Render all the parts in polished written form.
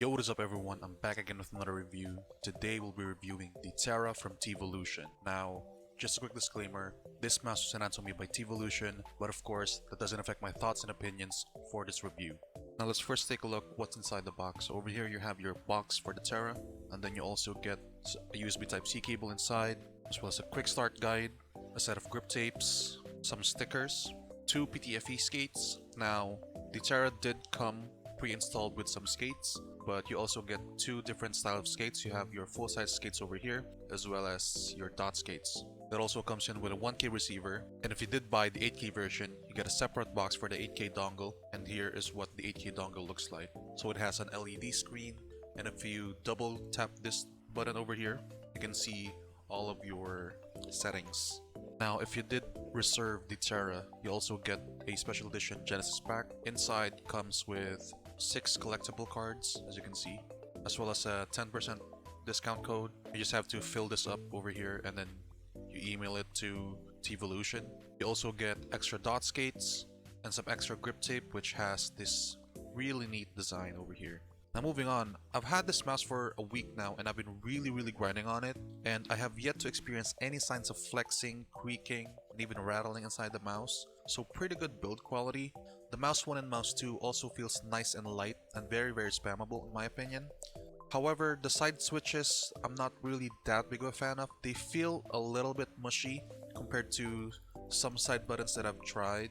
Yo, what is up everyone, I'm back again with another review. Today we'll be reviewing the Terra from Teevolution. Now, just a quick disclaimer, this mouse was sent out to me by Teevolution, but of course, that doesn't affect my thoughts and opinions for this review. Now let's first take a look what's inside the box. So over here you have your box for the Terra, and then you also get a USB Type-C cable inside, as well as a quick start guide, a set of grip tapes, some stickers, 2 PTFE skates. Now, the Terra did come pre-installed with some skates, but you also get 2 different styles of skates. You have your full-size skates over here, as well as your dot skates. That also comes in with a 1K receiver, and if you did buy the 8K version, you get a separate box for the 8K dongle, and here is what the 8K dongle looks like. So it has an LED screen, and if you double tap this button over here, you can see all of your settings. Now, if you did reserve the Terra, you also get a special edition Genesis pack. Inside comes with 6 collectible cards, as you can see, as well as a 10% discount code. You just have to fill this up over here and then you email it to Teevolution. You also get extra dot skates and some extra grip tape, which has this really neat design over here. Now moving on, I've had this mouse for a week now and I've been really grinding on it, and I have yet to experience any signs of flexing, creaking, and even rattling inside the mouse, so pretty good build quality. The mouse 1 and mouse 2 also feels nice and light and very spammable in my opinion. However, the side switches I'm not really that big of a fan of. They feel a little bit mushy compared to some side buttons that I've tried,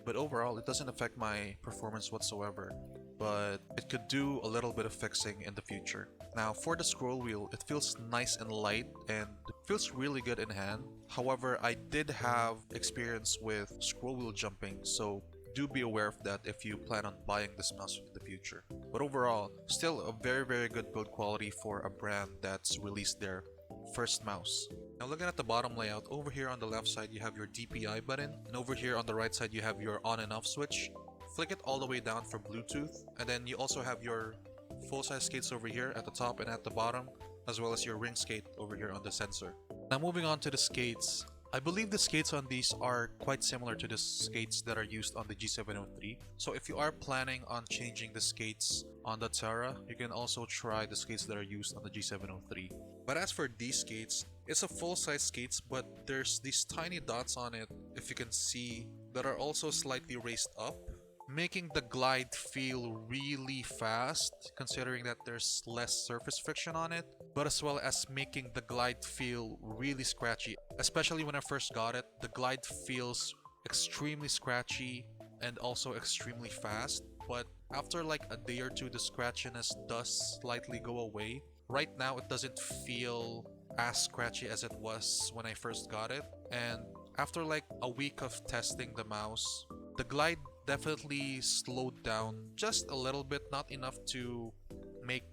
but overall it doesn't affect my performance whatsoever. But it could do a little bit of fixing in the future. Now for the scroll wheel, it feels nice and light and feels really good in hand. However, I did have experience with scroll wheel jumping, so do be aware of that if you plan on buying this mouse in the future. But overall, still a very good build quality for a brand that's released their first mouse. Now looking at the bottom layout, over here on the left side you have your DPI button, and over here on the right side you have your on and off switch. Flick it all the way down for Bluetooth, and then you also have your full-size skates over here at the top and at the bottom, as well as your ring skate over here on the sensor. Now moving on to the skates, I believe the skates on these are quite similar to the skates that are used on the G703. So if you are planning on changing the skates on the Terra, you can also try the skates that are used on the G703. But as for these skates, it's a full-size skates, but there's these tiny dots on it, if you can see, that are also slightly raised up, making the glide feel really fast considering that there's less surface friction on it, but as well as making the glide feel really scratchy. Especially when I first got it, the glide feels extremely scratchy and also extremely fast, but after like a day or two the scratchiness does slightly go away. Right now it doesn't feel as scratchy as it was when I first got it, and after like a week of testing the mouse, the glide definitely slowed down just a little bit, not enough to make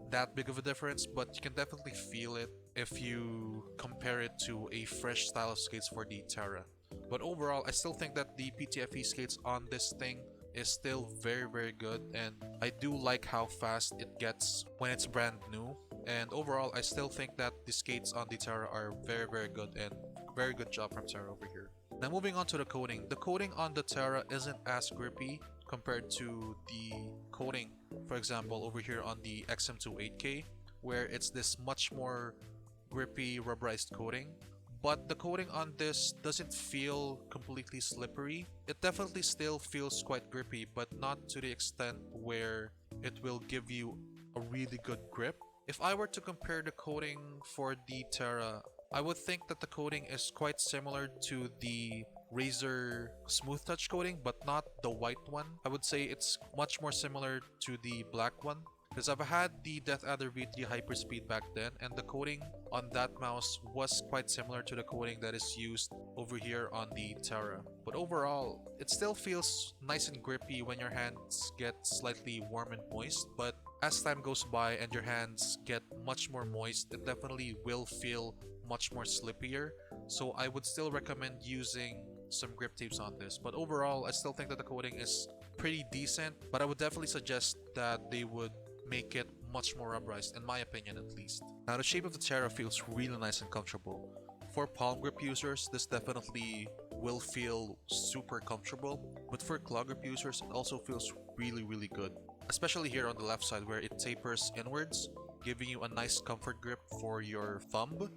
that big of a difference, but you can definitely feel it if you compare it to a fresh style of skates for the Terra. But overall, I still think that the PTFE skates on this thing is still very good, and I do like how fast it gets when it's brand new. And overall, I still think that the skates on the Terra are very good, and very good job from Terra over here. Now moving on to the coating. The coating on the Terra isn't as grippy compared to the coating, for example, over here on the XM2 8K, where it's this much more grippy rubberized coating. But the coating on this doesn't feel completely slippery. It definitely still feels quite grippy, but not to the extent where it will give you a really good grip. If I were to compare the coating for the Terra, I would think that the coating is quite similar to the Razer Smooth Touch coating, but not the white one. I would say it's much more similar to the black one, because I've had the Death Adder V3 Hyperspeed back then, and the coating on that mouse was quite similar to the coating that is used over here on the Terra. But overall, it still feels nice and grippy when your hands get slightly warm and moist, but as time goes by and your hands get much more moist, it definitely will feel much more slippier. So I would still recommend using some grip tapes on this. But overall, I still think that the coating is pretty decent, but I would definitely suggest that they would make it much more rubberized, in my opinion at least. Now the shape of the Terra feels really nice and comfortable. For palm grip users, this definitely will feel super comfortable, but for claw grip users, it also feels really good. especially here on the left side where it tapers inwards, giving you a nice comfort grip for your thumb.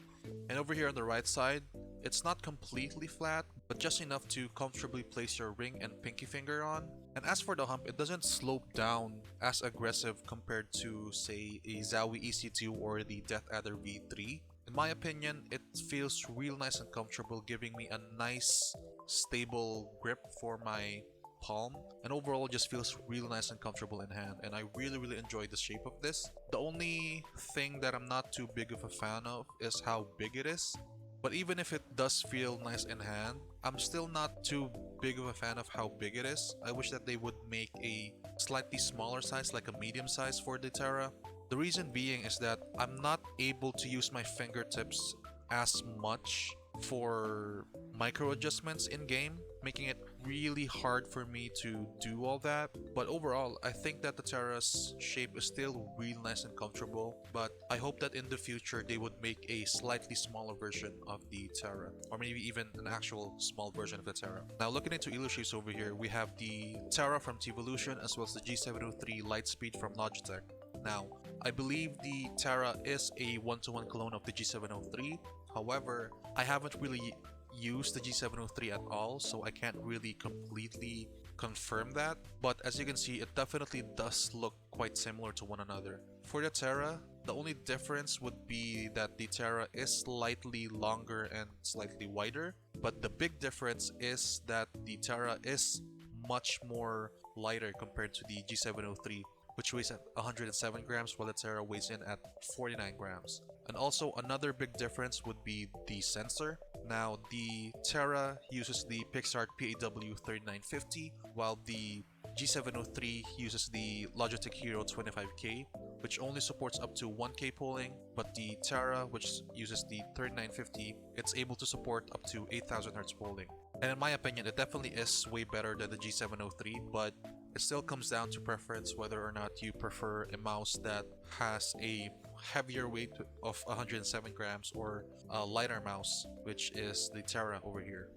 And over here on the right side, it's not completely flat, but just enough to comfortably place your ring and pinky finger on. And as for the hump, it doesn't slope down as aggressive compared to, say, a Zowie EC2 or the Death Adder V3. In my opinion, it feels real nice and comfortable, giving me a nice, stable grip for my palm, and overall just feels real nice and comfortable in hand, and I really enjoy the shape of this. The only thing that I'm not too big of a fan of is how big it is, but even if it does feel nice in hand, I'm still not too big of a fan of how big it is. I wish that they would make a slightly smaller size, like a medium size for the Terra. The reason being is that I'm not able to use my fingertips as much for micro adjustments in game, making it really hard for me to do all that. But overall, I think that the Terra's shape is still real nice and comfortable, but I hope that in the future they would make a slightly smaller version of the Terra, or maybe even an actual small version of the Terra. Now looking into Elo Shapes over here, we have the Terra from Teevolution as well as the G703 Lightspeed from Logitech. Now, I believe the Terra is a one-to-one clone of the G703. However, I haven't really used the G703 at all, so I can't really completely confirm that. But as you can see, it definitely does look quite similar to one another. For the Terra, the only difference would be that the Terra is slightly longer and slightly wider, but the big difference is that the Terra is much more lighter compared to the G703, which weighs at 107 grams while the Terra weighs in at 49 grams. And also another big difference would be the sensor. Now the Terra uses the Pixart PAW3950 while the G703 uses the Logitech Hero 25K, which only supports up to 1K polling, but the Terra, which uses the 3950, it's able to support up to 8000 Hz polling. And in my opinion, it definitely is way better than the G703, but it still comes down to preference whether or not you prefer a mouse that has a heavier weight of 107 grams or a lighter mouse, which is the Terra over here.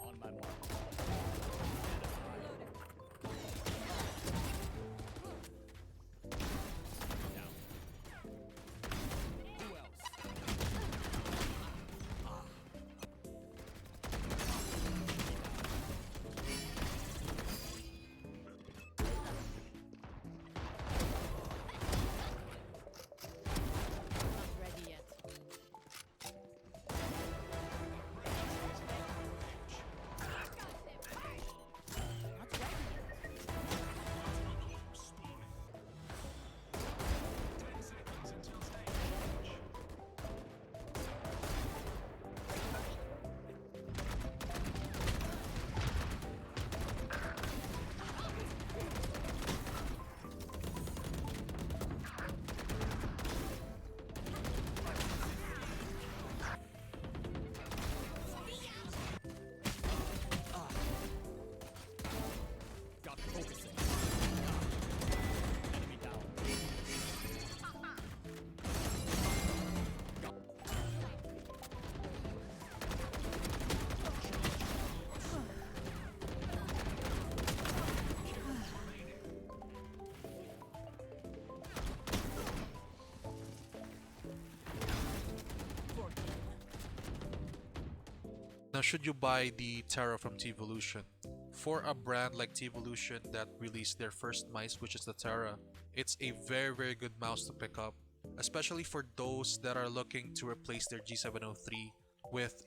On my mark. Now, should you buy the Terra from Teevolution? For a brand like Teevolution that released their first mice, which is the Terra, it's a very good mouse to pick up, especially for those that are looking to replace their G703 with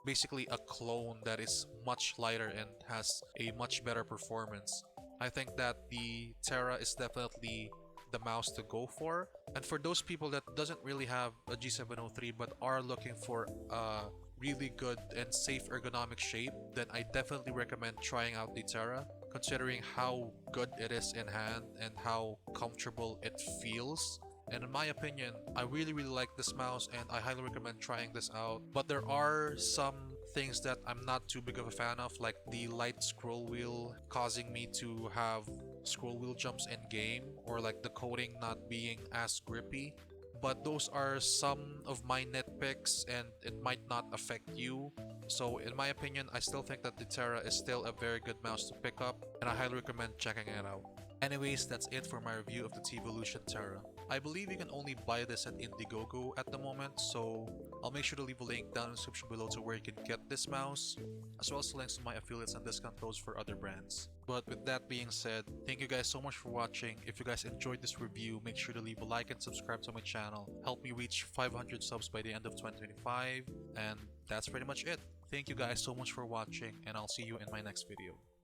basically a clone that is much lighter and has a much better performance. I think that the Terra is definitely the mouse to go for. And for those people that doesn't really have a G703 but are looking for a really good and safe ergonomic shape, then I definitely recommend trying out the Terra, considering how good it is in hand and how comfortable it feels. And in my opinion, I really like this mouse and I highly recommend trying this out. But there are some things that I'm not too big of a fan of, like the light scroll wheel causing me to have scroll wheel jumps in game, or like the coating not being as grippy. But those are some of my nitpicks and it might not affect you. So in my opinion, I still think that the Terra is still a very good mouse to pick up, and I highly recommend checking it out. Anyways, that's it for my review of the Teevolution Terra. I believe you can only buy this at Indigogo at the moment, so I'll make sure to leave a link down in the description below to where you can get this mouse, as well as links to my affiliates and discount codes for other brands. But with that being said, thank you guys so much for watching. If you guys enjoyed this review, make sure to leave a like and subscribe to my channel. Help me reach 500 subs by the end of 2025, and that's pretty much it. Thank you guys so much for watching, and I'll see you in my next video.